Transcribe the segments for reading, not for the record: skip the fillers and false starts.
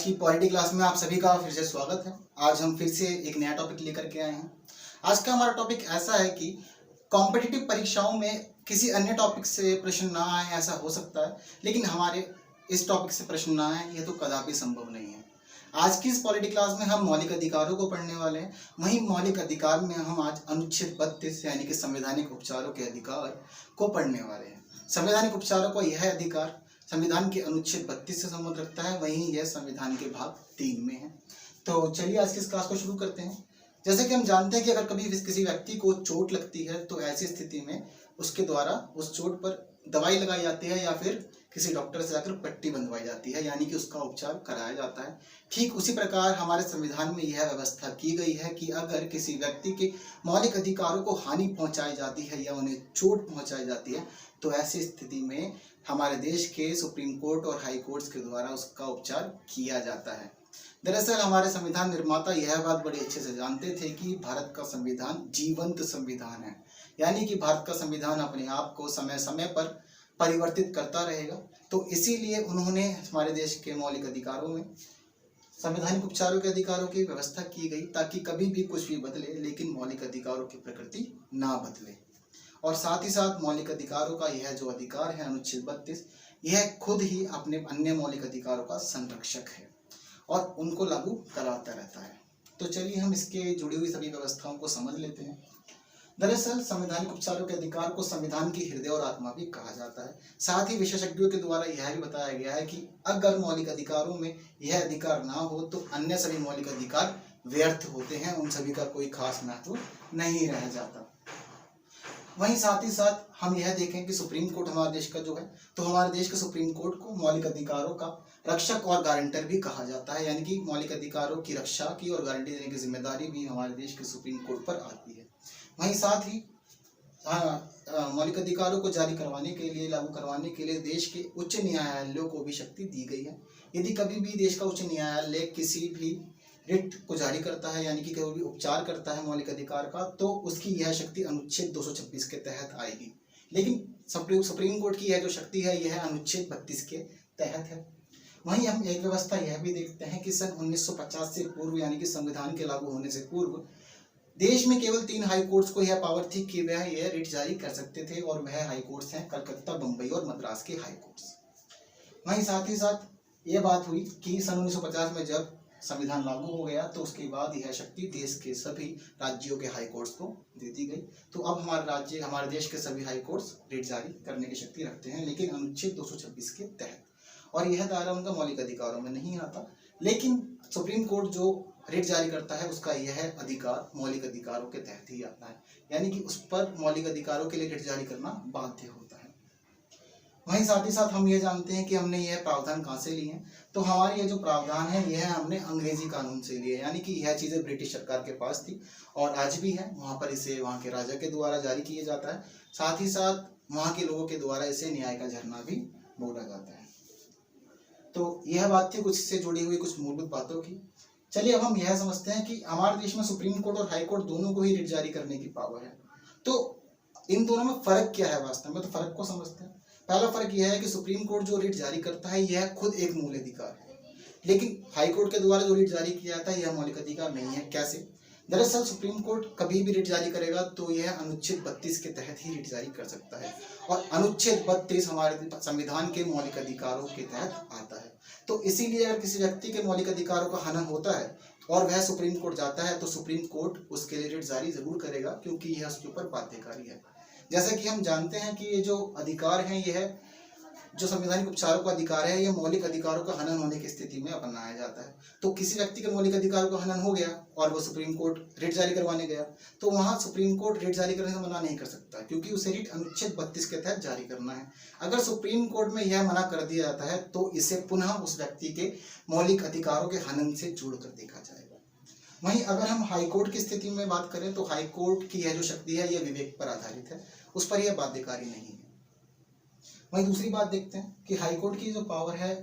की polity class में आप सभी का फिर से स्वागत है। आज हम फिर से एक नया टॉपिक लेकर के आए हैं। आज का हमारा टॉपिक ऐसा है कि कॉम्पिटिटिव परीक्षाओं में किसी अन्य टॉपिक से प्रश्न ना आए, ऐसा हो सकता है, लेकिन हमारे इस टॉपिक से प्रश्न ना आए ये तो कदापि संभव नहीं है। आज की इस पॉलिटी क्लास में हम मौलिक अधिकारों को पढ़ने वाले हैं। वहीं मौलिक अधिकार में हम आज अनुच्छेद 32 यानी कि संवैधानिक उपचारों के अधिकार को पढ़ने वाले हैं। संवैधानिक उपचारों को यह अधिकार संविधान के अनुच्छेद 32 से संबंध रखता है, वहीं यह संविधान के भाग 3 में है। तो चलिए आज की इस क्लास को शुरू करते हैं। जैसे कि हम जानते हैं कि अगर कभी किसी व्यक्ति को चोट लगती है तो ऐसी स्थिति में उसके द्वारा उस चोट पर दवाई लगाई जाती है या फिर किसी डॉक्टर से जाकर पट्टी बंधवाई जाती है, यानी कि उसका उपचार कराया जाता है। ठीक उसी प्रकार हमारे संविधान में यह व्यवस्था की गई है कि अगर किसी व्यक्ति के मौलिक अधिकारों को हानि पहुंचाई जाती है या उन्हें चोट पहुंचाई जाती है तो ऐसी स्थिति में हमारे देश के सुप्रीम कोर्ट और हाई कोर्ट्स के द्वारा उसका उपचार किया जाता है। दरअसल हमारे संविधान निर्माता यह बात बड़ी अच्छे से जानते थे कि भारत का संविधान जीवंत संविधान है, यानी कि भारत का संविधान अपने आप को समय समय पर परिवर्तित करता रहेगा। तो इसीलिए उन्होंने हमारे देश के मौलिक अधिकारों में संवैधानिक उपचारों के अधिकारों की व्यवस्था की गई ताकि कभी भी कुछ भी बदले लेकिन मौलिक अधिकारों की प्रकृति ना बदले। और साथ ही साथ मौलिक अधिकारों का यह जो अधिकार है अनुच्छेद 32, यह खुद ही अपने अन्य मौलिक अधिकारों का संरक्षक है और उनको लागू कराता रहता है। तो चलिए हम इसके जुड़ी हुई सभी व्यवस्थाओं को समझ लेते हैं। दरअसल संवैधानिक उपचारों के अधिकार को संविधान की हृदय और आत्मा भी कहा जाता है। साथ ही विशेषज्ञों के द्वारा यह भी बताया गया है कि अगर मौलिक अधिकारों में यह अधिकार ना हो तो अन्य सभी मौलिक अधिकार व्यर्थ होते हैं, उन सभी का कोई खास महत्व नहीं रह जाता। वहीं साथ ही साथ हम यह देखें कि सुप्रीम कोर्ट हमारे देश का जो है, तो हमारे देश के सुप्रीम कोर्ट को मौलिक अधिकारों का रक्षक और गारंटर भी कहा जाता है, यानी कि मौलिक अधिकारों की रक्षा की और गारंटी देने की जिम्मेदारी भी हमारे देश के सुप्रीम कोर्ट पर आती है। वहीं साथ ही मौलिक अधिकारों को जारी करवाने के लिए, लागू करवाने के लिए देश के उच्च न्यायालयों को भी शक्ति दी गई है। यदि कभी भी देश का उच्च न्यायालय किसी भी रिट को जारी करता है, यानी कि कोई भी उपचार करता है मौलिक अधिकार का, तो उसकी यह शक्ति अनुच्छेद 226 के तहत आएगी। लेकिन सुप्रीम कोर्ट की यह जो शक्ति है यह अनुच्छेद 32 के तहत है। वहीं हम एक व्यवस्था यह भी देखते हैं कि सन 1950 से पूर्व, यानी कि संविधान के लागू होने से पूर्व, देश में केवल 3 हाई कोर्ट्स को यह पावर थी कि वह यह रिट जारी कर सकते थे, और वह हाई कोर्ट्स हैं कलकत्ता, बम्बई और मद्रास के हाई कोर्ट्स। वहीं साथ ही साथ ये बात हुई कि सन 1950 में जब संविधान लागू हो गया तो उसके बाद यह शक्ति देश के सभी राज्यों के हाई कोर्ट्स को दे दी गई। तो अब हमारे देश के सभी हाई कोर्ट्स रिट जारी करने की शक्ति रखते हैं, लेकिन अनुच्छेद 226 के तहत, और यह दायरा उनका मौलिक अधिकारों में नहीं आता। लेकिन सुप्रीम कोर्ट जो रिट जारी करता है उसका यह अधिकार मौलिक अधिकारों के तहत ही आता है, यानी कि उस पर मौलिक अधिकारों के लिए रिट जारी करना बाध्य होता है। वहीं साथ ही साथ हम ये जानते हैं कि हमने यह प्रावधान कहाँ से लिए हैं, तो हमारे ये जो प्रावधान है यह हमने अंग्रेजी कानून से लिए, यानी कि यह चीज़ें ब्रिटिश सरकार के पास थी और आज भी है। वहाँ पर इसे वहाँ के राजा के द्वारा जारी किया जाता है, साथ ही साथ वहाँ के लोगों के द्वारा इसे न्याय का झरना भी बोला जाता है। तो यह बात थी कुछ इससे जुड़ी हुई कुछ मूलभूत बातों की। चलिए अब हम यह समझते हैं कि हमारे देश में सुप्रीम कोर्ट और हाई कोर्ट दोनों को ही रिट जारी करने की पावर है। तो इन दोनों में फर्क क्या है वास्तव में, तो फर्क को समझते हैं। पहला फर्क यह है कि सुप्रीम कोर्ट जो रिट जारी करता है यह खुद एक मूल अधिकार है, लेकिन हाई कोर्ट के द्वारा जो रिट जारी किया जाता है यह मौलिक अधिकार नहीं है। कैसे? दरअसल सुप्रीम कोर्ट कभी भी रिट जारी करेगा तो यह अनुच्छेद 32 के तहत ही रिट जारी कर सकता है, और अनुच्छेद 32 हमारे संविधान के मौलिक अधिकारों के तहत आता है। तो इसीलिए अगर किसी व्यक्ति के मौलिक अधिकारों का हनन होता है और वह सुप्रीम कोर्ट जाता है तो सुप्रीम कोर्ट उसके लिए रिट जारी जरूर करेगा, क्योंकि यह उसके ऊपर बाध्यकारी है। जैसे कि हम जानते हैं कि ये जो अधिकार हैं, यह जो संवैधानिक उपचारों का अधिकार है, यह मौलिक अधिकारों का हनन होने की स्थिति में अपनाया जाता है। तो किसी व्यक्ति के मौलिक अधिकारों का हनन हो गया और वो सुप्रीम कोर्ट रिट जारी करवाने गया, तो वहाँ सुप्रीम कोर्ट रिट जारी करने से मना नहीं कर सकता, क्योंकि उसे रिट अनुच्छेद 32 के तहत जारी करना है। अगर सुप्रीम कोर्ट में यह मना कर दिया जाता है तो इसे पुनः उस व्यक्ति के मौलिक अधिकारों के हनन से जोड़कर देखा जाएगा। वहीं अगर हम हाई कोर्ट की स्थिति में बात करें तो हाई कोर्ट की यह जो शक्ति है यह विवेक पर आधारित है, उस पर यह बाध्यकारी नहीं है। वहीं दूसरी बात देखते हैं कि हाई कोर्ट की जो पावर है,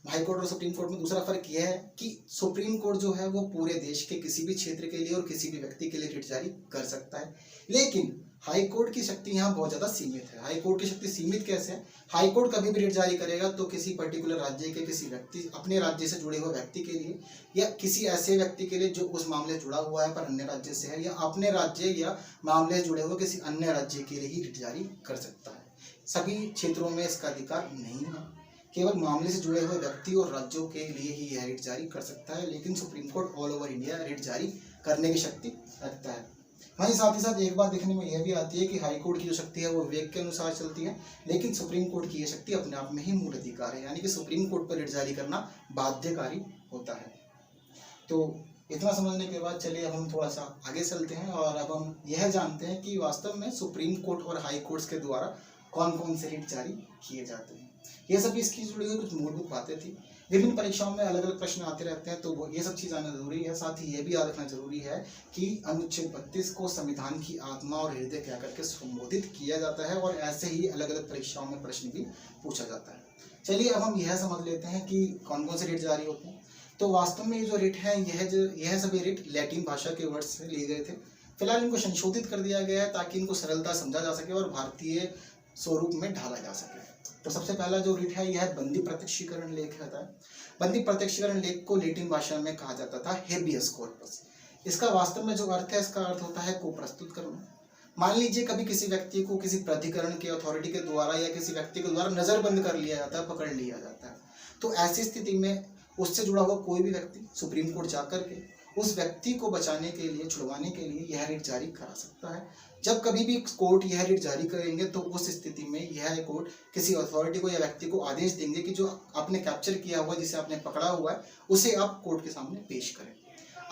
हाई कोर्ट और सुप्रीम कोर्ट में दूसरा फर्क यह है कि सुप्रीम कोर्ट जो है वो पूरे देश के किसी भी क्षेत्र के लिए और किसी भी व्यक्ति के लिए रिट जारी कर सकता है, लेकिन हाई कोर्ट की शक्ति यहाँ बहुत ज़्यादा सीमित है। हाई कोर्ट की शक्ति सीमित कैसे है? हाई कोर्ट कभी भी रिट जारी करेगा तो किसी पर्टिकुलर राज्य के किसी व्यक्ति, अपने राज्य से जुड़े हुए व्यक्ति के लिए या किसी ऐसे व्यक्ति के लिए जो उस मामले से जुड़ा हुआ है पर अन्य राज्य से है, या अपने राज्य या मामले से जुड़े हुए किसी अन्य राज्य के लिए ही रिट जारी कर सकता है। सभी क्षेत्रों में इसका अधिकार नहीं है, केवल मामले से जुड़े हुए व्यक्ति और राज्यों के लिए ही यह रिट जारी कर सकता है। लेकिन supreme court all over India writ जारी करने की शक्ति रखता है। वहीं साथ ही साथ एक बात देखने में यह भी आती है कि हाई कोर्ट की जो शक्ति है वो विवेक के अनुसार चलती है, लेकिन सुप्रीम कोर्ट की यह शक्ति अपने आप में ही मूल अधिकार है, यानी कि सुप्रीम कोर्ट पर रिट जारी करना बाध्यकारी होता है। तो इतना समझने के बाद चलिए अब हम थोड़ा सा आगे चलते हैं और अब हम यह जानते हैं कि वास्तव में सुप्रीम कोर्ट और हाई कोर्ट्स के द्वारा कौन कौन से रिट जारी किए जाते हैं। ये सब इसकी जुड़ी हुई कुछ मूलभूत बातें थी। विभिन्न परीक्षाओं में अलग अलग प्रश्न आते रहते हैं, तो वो ये सब चीज़ आना जरूरी है। साथ ही ये भी याद रखना जरूरी है कि अनुच्छेद 32 को संविधान की आत्मा और हृदय कह करके संबोधित किया जाता है और ऐसे ही अलग अलग परीक्षाओं में प्रश्न भी पूछा जाता है। चलिए अब हम यह समझ लेते हैं कि कौन कौन से रिट जारी होते हैं। तो वास्तव में ये जो रिट है यह सभी रिट लैटिन भाषा के वर्ड से लिए गए थे। फिलहाल इनको संशोधित कर दिया गया है ताकि इनको सरलता समझा जा सके और भारतीय स्वरूप में ढाला जा सके। तो सबसे पहला जो रिट है यह बंदी प्रत्यक्षीकरण लेख रहता है। बंदी प्रत्यक्षीकरण लेख को लैटिन भाषा में कहा जाता था हेबियस कॉर्पस। इसका वास्तव में जो अर्थ है, इसका अर्थ होता है को प्रस्तुत करना। मान लीजिए कभी किसी व्यक्ति को किसी प्राधिकरण के अथॉरिटी के द्वारा या किसी व्यक्ति के द्वारा नजरबंद कर लिया जाता है, पकड़ लिया जाता है, तो ऐसी स्थिति में उससे जुड़ा हुआ कोई भी व्यक्ति सुप्रीम कोर्ट जाकर के उस व्यक्ति को बचाने के लिए, छुड़वाने के लिए यह रिट जारी करा सकता है। जब कभी भी कोर्ट यह रिट जारी करेंगे तो उस स्थिति में यह कोर्ट किसी अथॉरिटी को या व्यक्ति को आदेश देंगे कि जो आपने कैप्चर किया हुआ, जिसे आपने पकड़ा हुआ है, उसे आप कोर्ट के सामने पेश करें।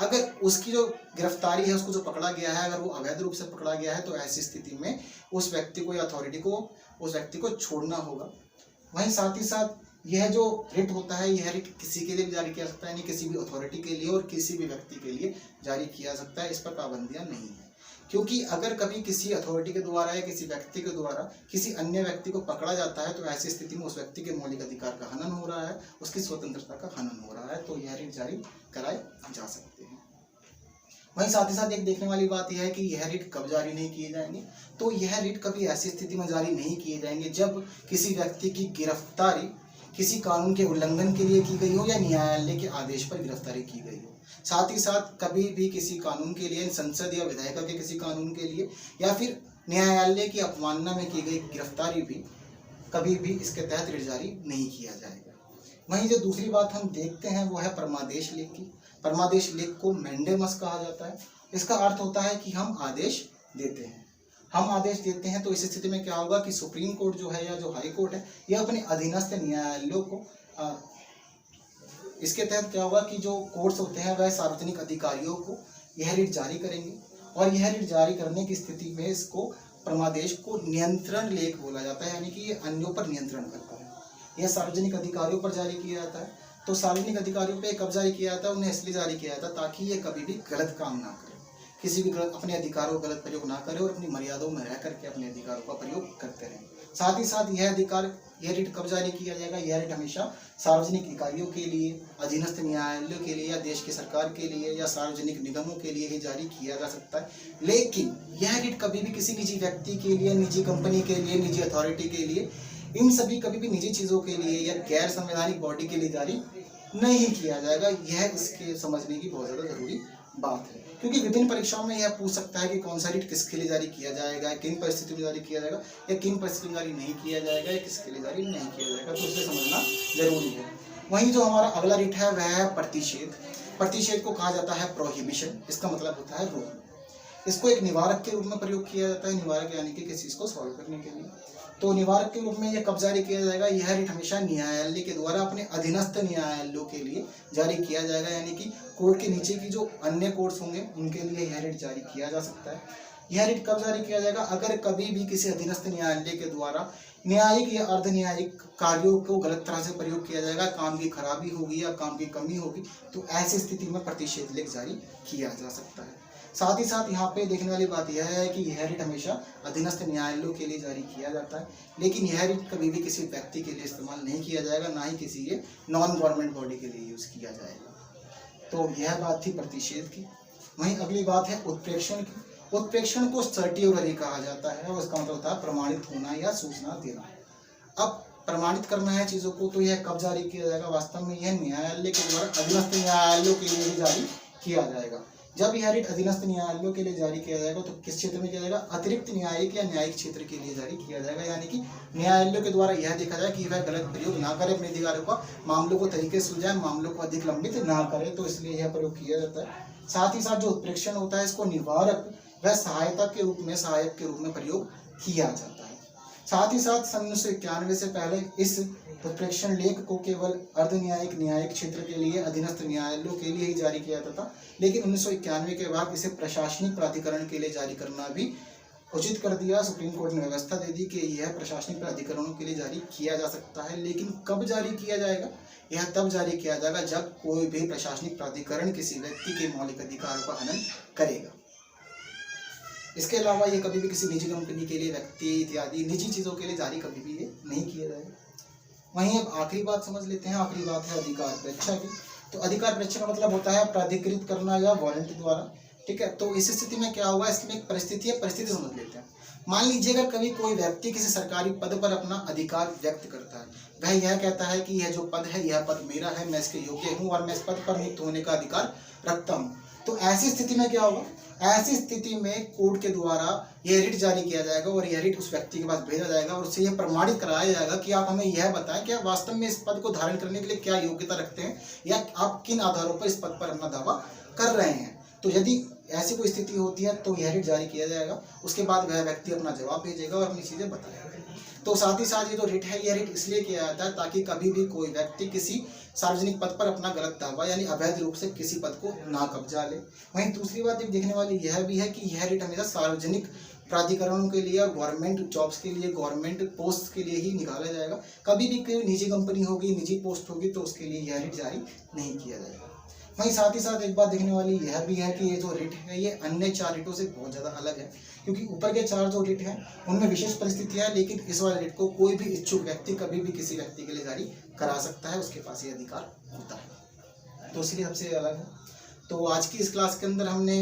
अगर उसकी जो गिरफ्तारी है, उसको जो पकड़ा गया है, अगर वो अवैध रूप से पकड़ा गया है, तो ऐसी स्थिति में उस व्यक्ति को या अथॉरिटी को उस व्यक्ति को छोड़ना होगा। वहीं साथ ही साथ यह जो रिट होता है, यह रिट किसी के लिए भी जारी किया सकता है, यानी किसी भी अथॉरिटी के लिए और किसी भी व्यक्ति के लिए जारी किया सकता है। इस पर पाबंदियां नहीं है, क्योंकि अगर कभी किसी अथॉरिटी के द्वारा या किसी व्यक्ति के द्वारा किसी अन्य व्यक्ति को पकड़ा जाता है तो ऐसी स्थिति में उस व्यक्ति के मौलिक अधिकार का हनन हो रहा है, उसकी स्वतंत्रता का हनन हो रहा है, तो यह रिट जारी कराए जा सकते हैं। वहीं साथ ही साथ एक देखने वाली बात यह है कि यह रिट कब जारी नहीं किए जाएंगे। तो यह रिट कभी ऐसी स्थिति में जारी नहीं किए जाएंगे जब किसी व्यक्ति की गिरफ्तारी किसी कानून के उल्लंघन के लिए की गई हो या न्यायालय के आदेश पर गिरफ्तारी की गई हो। साथ ही साथ कभी भी किसी कानून के लिए, संसद या विधायिका के किसी कानून के लिए या फिर न्यायालय की अवमानना में की गई गिरफ्तारी भी कभी भी इसके तहत रिट जारी नहीं किया जाएगा। वहीं जो दूसरी बात हम देखते हैं वो है परमादेश लेख की। परमादेश लेख को मैंडेमस कहा जाता है। इसका अर्थ होता है कि हम आदेश देते हैं। हम आदेश देते हैं तो इस स्थिति में क्या होगा कि सुप्रीम कोर्ट जो है या जो हाई कोर्ट है, यह अपने अधीनस्थ न्यायालयों को इसके तहत क्या होगा कि जो कोर्ट्स होते हैं वह सार्वजनिक अधिकारियों को यह रिट जारी करेंगे और यह रिट जारी करने की स्थिति में इसको परमादेश को नियंत्रण लेख बोला जाता है, यानी कि ये अन्यों पर नियंत्रण करता है। यह सार्वजनिक अधिकारियों पर जारी किया जाता है। तो सार्वजनिक अधिकारियों पर कब जारी किया जाता है? उन्हें इसलिए जारी किया जाता है ताकि ये कभी भी गलत काम ना करे, किसी भी गलत अपने अधिकारों का गलत प्रयोग ना करे और अपनी मर्यादाओं में रह करके अपने अधिकारों का प्रयोग करते रहें। साथ ही साथ यह रिट कब जारी किया जाएगा? यह रिट हमेशा सार्वजनिक इकाइयों के लिए, अधीनस्थ न्यायालयों के लिए या देश की सरकार के लिए या सार्वजनिक निगमों के लिए ही जारी किया जा सकता है। लेकिन यह रिट कभी भी किसी निजी व्यक्ति के लिए, निजी कंपनी के लिए, निजी अथॉरिटी के लिए, इन सभी कभी भी निजी चीज़ों के लिए या गैर संवैधानिक बॉडी के लिए जारी नहीं किया जाएगा। यह इसके समझने की बहुत ज़्यादा जरूरी बात है, क्योंकि विभिन्न परीक्षाओं में यह पूछ सकता है कि कौन सा रिट किसके लिए जारी किया जाएगा, किन परिस्थितियों में जारी किया जाएगा या किन परिस्थितियों में जारी नहीं किया जाएगा या किसके लिए जारी नहीं किया जाएगा, तो इसे समझना जरूरी है। वहीं जो हमारा अगला रिट है वह है प्रतिषेध। प्रतिषेध को कहा जाता है प्रोहिबिशन। इसका मतलब होता है रोकना। इसको एक निवारक के रूप में प्रयोग किया जाता है। निवारक यानी कि किसी चीज को सॉल्व करने के लिए। तो निवारक के रूप में यह कब जारी किया जाएगा? यह रिट हमेशा न्यायालय के द्वारा अपने अधीनस्थ न्यायालयों के लिए जारी किया जाएगा, यानी कि कोर्ट के नीचे की जो अन्य कोर्ट्स होंगे उनके लिए यह रिट जारी किया जा सकता है। यह रिट कब जारी किया जाएगा? अगर कभी भी किसी अधीनस्थ न्यायालय के द्वारा न्यायिक या अर्ध न्यायिक कार्यों को गलत तरह से प्रयोग किया जाएगा, काम की खराबी होगी या काम की कमी होगी, तो ऐसी स्थिति में प्रतिषेध लेख जारी किया जा सकता है। साथ ही साथ यहाँ पे देखने वाली बात यह है कि यह रिट हमेशा अधीनस्थ न्यायालयों के लिए जारी किया जाता है, लेकिन यह रिट कभी भी किसी व्यक्ति के लिए इस्तेमाल नहीं किया जाएगा, ना ही किसी ये नॉन गवर्नमेंट बॉडी के लिए यूज़ किया जाएगा। तो यह बात थी प्रतिषेध की। वहीं अगली बात है उत्प्रेक्षण की। उत्प्रेक्षण को सर्टियोररी कहा जाता है और इसका मतलब होता है प्रमाणित होना या सूचना देना। अब प्रमाणित करना है चीज़ों को, तो यह कब जारी किया जाएगा? वास्तव में यह न्यायालय के द्वारा अधीनस्थ न्यायालयों के लिए ही जारी किया जाएगा। जब यह रिट अधीनस्थ न्यायालयों के लिए जारी किया जाएगा तो किस क्षेत्र में किया जाएगा? अतिरिक्त न्यायिक या न्यायिक क्षेत्र के लिए जारी किया जाएगा। यानी कि न्यायालयों के द्वारा यह देखा जाए कि वह गलत प्रयोग ना करे अपने अधिकारों का, मामलों को तरीके से सुलझाए, मामलों को अधिक लंबित ना करे, तो इसलिए यह प्रयोग किया जाता है। साथ ही साथ जो उत्प्रेक्षण होता है इसको निवारक व सहायता के रूप में, सहायक के रूप में प्रयोग किया जाता है। साथ ही साथ सन 1991 से पहले इस उत्प्रेक्षण लेख को केवल अर्ध न्यायिक न्यायिक क्षेत्र के लिए अधीनस्थ न्यायालयों के लिए ही जारी किया जाता था, लेकिन 1991 के बाद इसे प्रशासनिक प्राधिकरण के लिए जारी करना भी उचित कर दिया। सुप्रीम कोर्ट ने व्यवस्था दे दी कि यह प्रशासनिक प्राधिकरणों के लिए जारी किया जा सकता है। लेकिन कब जारी किया जाएगा? यह तब जारी किया जाएगा जब कोई भी प्रशासनिक प्राधिकरण किसी व्यक्ति के मौलिक अधिकारों का हनन करेगा। इसके अलावा ये कभी भी किसी निजी कंपनी के लिए, व्यक्ति इत्यादि निजी चीज़ों के लिए जारी कभी भी ये नहीं किया जाएगा। वहीं अब आखिरी बात समझ लेते हैं। आखिरी बात है अधिकार परीक्षा की। तो अधिकार परीक्षा का मतलब होता है प्राधिकृत करना या वारंट द्वारा, ठीक है। तो इस स्थिति में क्या हुआ, इसमें एक परिस्थिति है, परिस्थिति समझ लेते हैं। मान लीजिए अगर कभी कोई व्यक्ति किसी सरकारी पद पर अपना अधिकार व्यक्त करता है, वह यह कहता है कि यह जो पद है यह पद मेरा है, मैं इसके योग्य हूँ और मैं इस पद पर नियुक्त होने का अधिकार रखता हूँ। तो ऐसी स्थिति में क्या होगा? ऐसी स्थिति में कोर्ट के द्वारा यह रिट जारी किया जाएगा और यह रिट उस व्यक्ति के पास भेजा जाएगा और उससे यह प्रमाणित कराया जाएगा कि आप हमें यह बताएं कि आप वास्तव में इस पद को धारण करने के लिए क्या योग्यता रखते हैं या आप किन आधारों पर इस पद पर अपना दावा कर रहे हैं। तो यदि ऐसी कोई स्थिति होती है तो यह रिट जारी किया जाएगा। उसके बाद वह व्यक्ति अपना जवाब भेजेगा और अपनी चीज़ें बताएगा। तो साथ ही साथ ये जो रिट है, यह रिट इसलिए किया जाता है ताकि कभी भी कोई व्यक्ति किसी सार्वजनिक पद पर अपना गलत दावा यानी अवैध रूप से किसी पद को ना कब्जा ले। वहीं दूसरी बात देखने वाली यह भी है कि यह रिट हमेशा सार्वजनिक प्राधिकरणों के लिए और गवर्नमेंट जॉब्स के लिए, गवर्नमेंट पोस्ट के लिए ही निकाला जाएगा। कभी भी कोई निजी कंपनी होगी, निजी पोस्ट होगी तो उसके लिए यह रिट जारी नहीं किया जाएगा। वहीं साथ ही साथ एक बात देखने वाली यह भी है कि ये जो रिट है ये अन्य 4 रिटों से बहुत ज़्यादा अलग है, क्योंकि ऊपर के 4 जो रिट हैं उनमें विशेष परिस्थितियाँ है, लेकिन इस वाले रिट को कोई भी इच्छुक व्यक्ति कभी भी किसी व्यक्ति के लिए जारी करा सकता है, उसके पास ये अधिकार होता है। तो इसलिए सबसे अलग है। तो आज की इस क्लास के अंदर हमने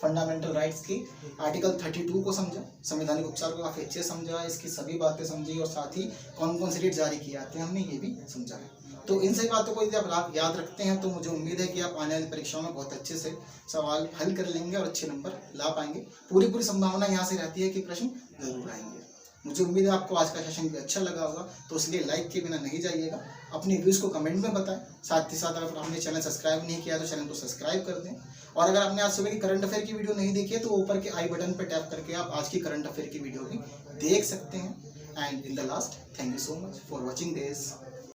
फंडामेंटल राइट्स की आर्टिकल 32 को समझा, संवैधानिक उपचार को काफ़ी अच्छे से समझा, इसकी सभी बातें समझी और साथ ही कौन कौन से रिट जारी किए जाते हैं हमने ये भी समझा है। तो इन सभी बातों को यदि आप याद रखते हैं तो मुझे उम्मीद है कि आप आने वाली परीक्षाओं में बहुत अच्छे से सवाल हल कर लेंगे और अच्छे नंबर ला पाएंगे। पूरी संभावना यहाँ से रहती है कि प्रश्न जरूर आएंगे। मुझे उम्मीद है आपको आज का सेशन भी अच्छा लगा होगा, तो इसलिए लाइक के बिना नहीं जाइएगा, अपनी व्यूज़ को कमेंट में बताएं। साथ ही साथ अगर आपने चैनल सब्सक्राइब नहीं किया तो चैनल को सब्सक्राइब कर दें। और अगर आपने आज सुबह की करंट अफेयर की वीडियो नहीं देखी है तो ऊपर के आई बटन पर टैप करके आप आज की करंट अफेयर की वीडियो भी देख सकते हैं। And in the last, thank you so much for watching this.